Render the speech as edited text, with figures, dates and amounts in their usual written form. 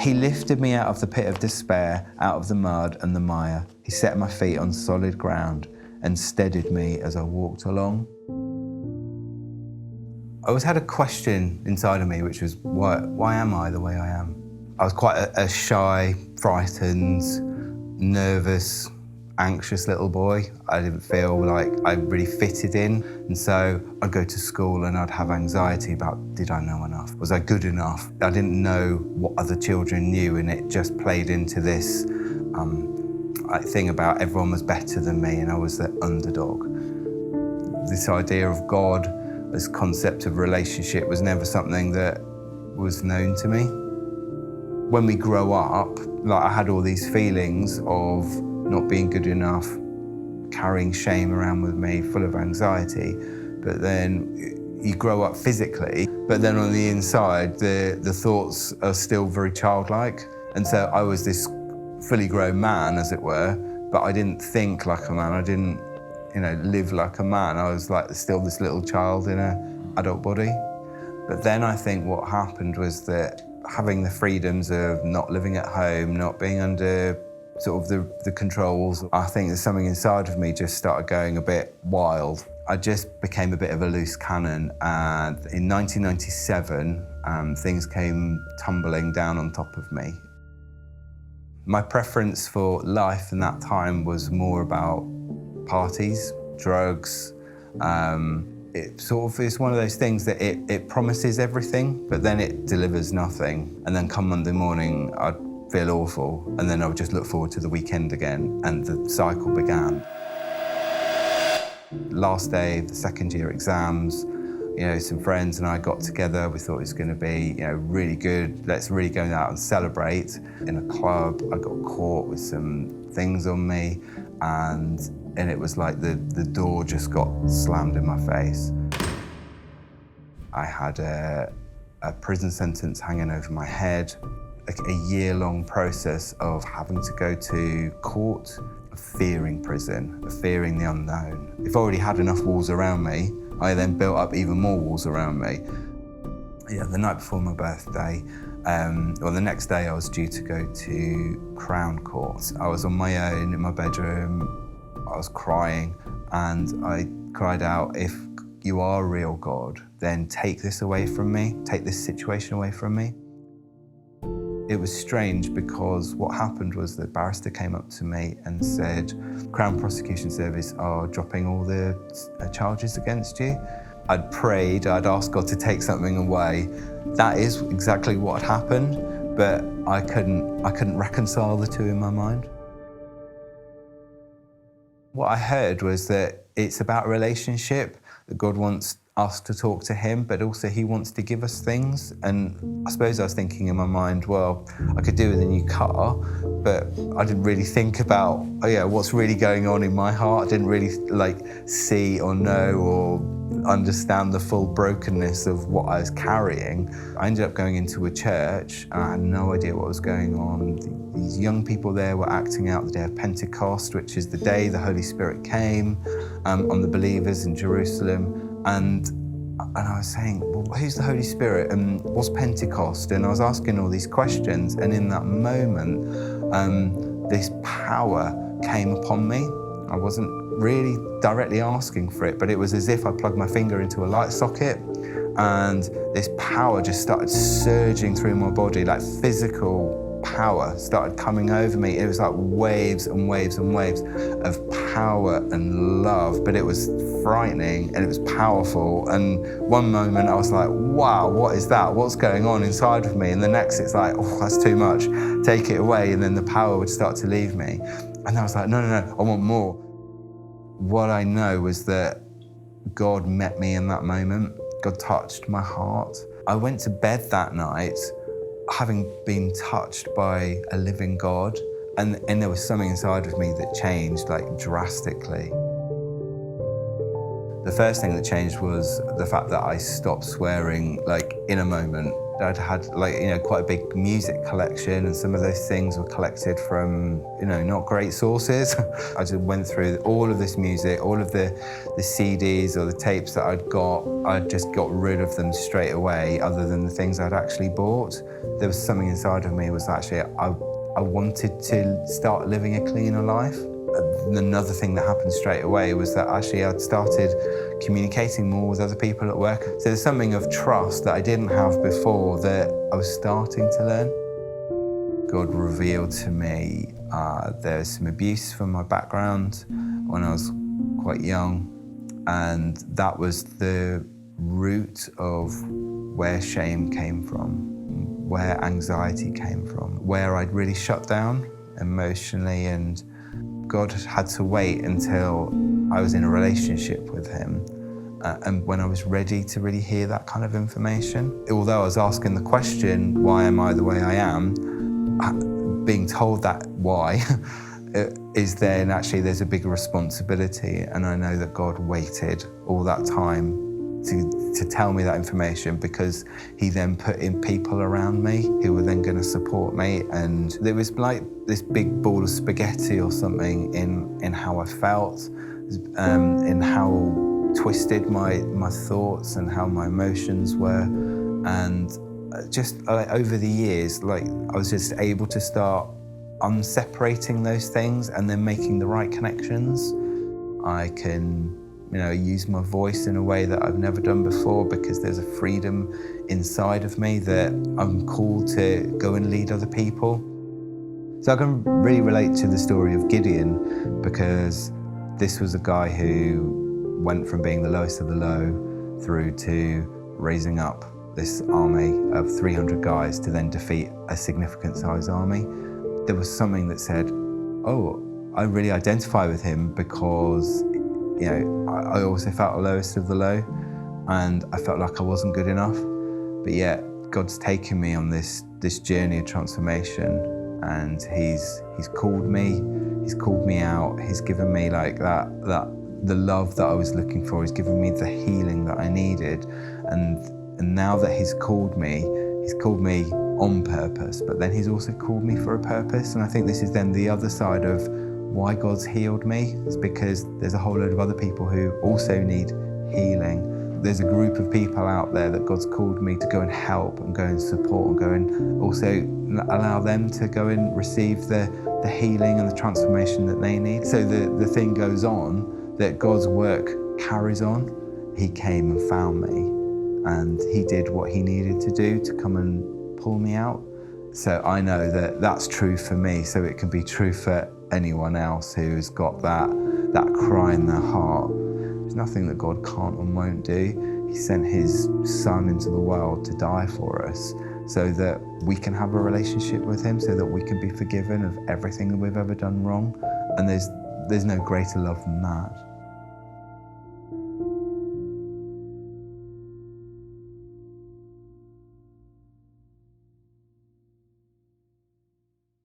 He lifted me out of the pit of despair, out of the mud and the mire. He set my feet on solid ground and steadied me as I walked along. I always had a question inside of me, which was, why am I the way I am? I was quite a shy, frightened, nervous, anxious little boy. I didn't feel like I really fitted in. And so I'd go to school and I'd have anxiety about, did I know enough? Was I good enough? I didn't know what other children knew, and it just played into this thing about everyone was better than me and I was the underdog. This idea of God, this concept of relationship, was never something that was known to me. When we grow up, like, I had all these feelings of not being good enough, carrying shame around with me, full of anxiety. But then you grow up physically, but then on the inside, the thoughts are still very childlike. And so I was this fully grown man, as it were, but I didn't think like a man. I didn't, live like a man. I was like still this little child in an adult body. But then I think what happened was that having the freedoms of not living at home, not being under sort of the controls, I think there's something inside of me just started going a bit wild. I just became a bit of a loose cannon, and in 1997, things came tumbling down on top of me. My preference for life in that time was more about parties, drugs. It sort of is one of those things that it promises everything, but then it delivers nothing. And then come Monday morning, I'd feel awful, and then I would just look forward to the weekend again, and the cycle began. Last day of the second year exams, some friends and I got together. We thought it was going to be, really good. Let's really go out and celebrate. In a club, I got caught with some things on me, and it was like the door just got slammed in my face. I had a prison sentence hanging over my head, a year-long process of having to go to court, of fearing prison, of fearing the unknown. If I already had enough walls around me, I then built up even more walls around me. Yeah, the night before my birthday, the next day I was due to go to Crown Court. I was on my own in my bedroom, I was crying, and I cried out, if you are a real God, then take this away from me, take this situation away from me. It was strange because what happened was the barrister came up to me and said, Crown Prosecution Service are dropping all the charges against you. I'd prayed, I'd asked God to take something away. That is exactly what had happened, but I couldn't reconcile the two in my mind. What I heard was that it's about a relationship, that God wants us to talk to him, but also he wants to give us things. And I suppose I was thinking in my mind, well, I could do with a new car, but I didn't really think about, what's really going on in my heart. I didn't really see or know or understand the full brokenness of what I was carrying. I ended up going into a church, and I had no idea what was going on. These young people there were acting out the day of Pentecost, which is the day the Holy Spirit came on the believers in Jerusalem. And I was saying, well, who's the Holy Spirit and what's Pentecost? And I was asking all these questions, and in that moment, this power came upon me. I wasn't really directly asking for it, but it was as if I plugged my finger into a light socket, and this power just started surging through my body, like physical power started coming over me. It was like waves and waves and waves of power and love, but it was frightening and it was powerful. And one moment I was like, wow, what is that? What's going on inside of me? And the next it's like, oh, that's too much, take it away. And then the power would start to leave me. And I was like, no, I want more. What I know was that God met me in that moment. God touched my heart. I went to bed that night having been touched by a living God, and there was something inside of me that changed drastically. The first thing that changed was the fact that I stopped swearing in a moment. I'd had quite a big music collection, and some of those things were collected from not great sources. I just went through all of this music, all of the CDs or the tapes that I'd just got rid of them straight away, other than the things I'd actually bought. There was something inside of me was actually I wanted to start living a cleaner life. Another thing that happened straight away was that actually I'd started communicating more with other people at work. So there's something of trust that I didn't have before that I was starting to learn. God revealed to me there's some abuse from my background when I was quite young, and that was the root of where shame came from, where anxiety came from, where I'd really shut down emotionally, and God had to wait until I was in a relationship with him and when I was ready to really hear that kind of information. Although I was asking the question, why am I the way I am, being told that why is then actually there's a bigger responsibility, and I know that God waited all that time to tell me that information, because he then put in people around me who were then going to support me. And there was like this big ball of spaghetti or something in how I felt, in how twisted my thoughts and how my emotions were. And just over the years, I was just able to start unseparating those things and then making the right connections. I can use my voice in a way that I've never done before, because there's a freedom inside of me that I'm called to go and lead other people. So I can really relate to the story of Gideon, because this was a guy who went from being the lowest of the low through to raising up this army of 300 guys to then defeat a significant size army. There was something that said, oh, I really identify with him, because I also felt the lowest of the low, and I felt like I wasn't good enough. But yet, God's taken me on this journey of transformation, and He's called me out. He's given me the love that I was looking for. He's given me the healing that I needed, and now that He's called me on purpose. But then He's also called me for a purpose, and I think this is then the other side of why God's healed me. Is because there's a whole load of other people who also need healing. There's a group of people out there that God's called me to go and help and go and support and go and also allow them to go and receive the healing and the transformation that they need. So the thing goes on, that God's work carries on. He came and found me, and He did what He needed to do to come and pull me out. So I know that that's true for me, so it can be true for anyone else who's got that cry in their heart. There's nothing that God can't and won't do. He sent His Son into the world to die for us so that we can have a relationship with Him, so that we can be forgiven of everything that we've ever done wrong. And there's no greater love than that.